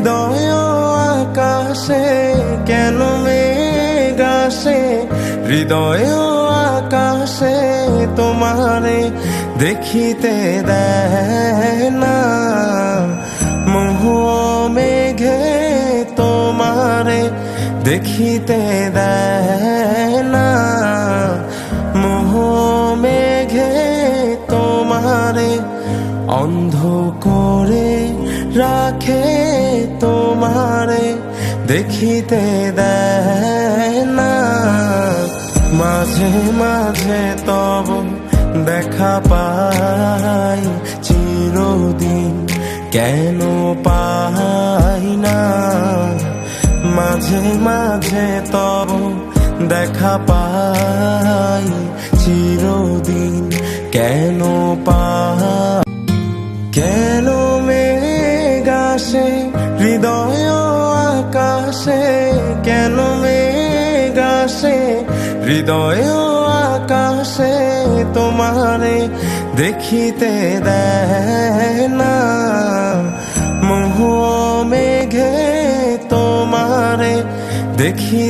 হৃদয় আকাশে কেন মেঘ আসে, হৃদয় আকাশে তোমারে দেখিতে দেয় না। মোহ মেঘে তোমারে দেখিতে দেয় না। মোহ মেঘে তোমারে অন্ধ করে রাখে, তোমারে দেখিতে দেয় না। মাঝে মাঝে তব দেখা পাই, চিরদিন কেন পাই না। মাঝে মাঝে তব দেখা পাই, চিরদিন কেন পাই। কেন মেঘ আসে হৃদয় আকাশে, কেন মেঘ আসে হৃদয় আকাশে তোমারে দেখিতে দেয় না। মোহ মেঘে তোমারে দেখি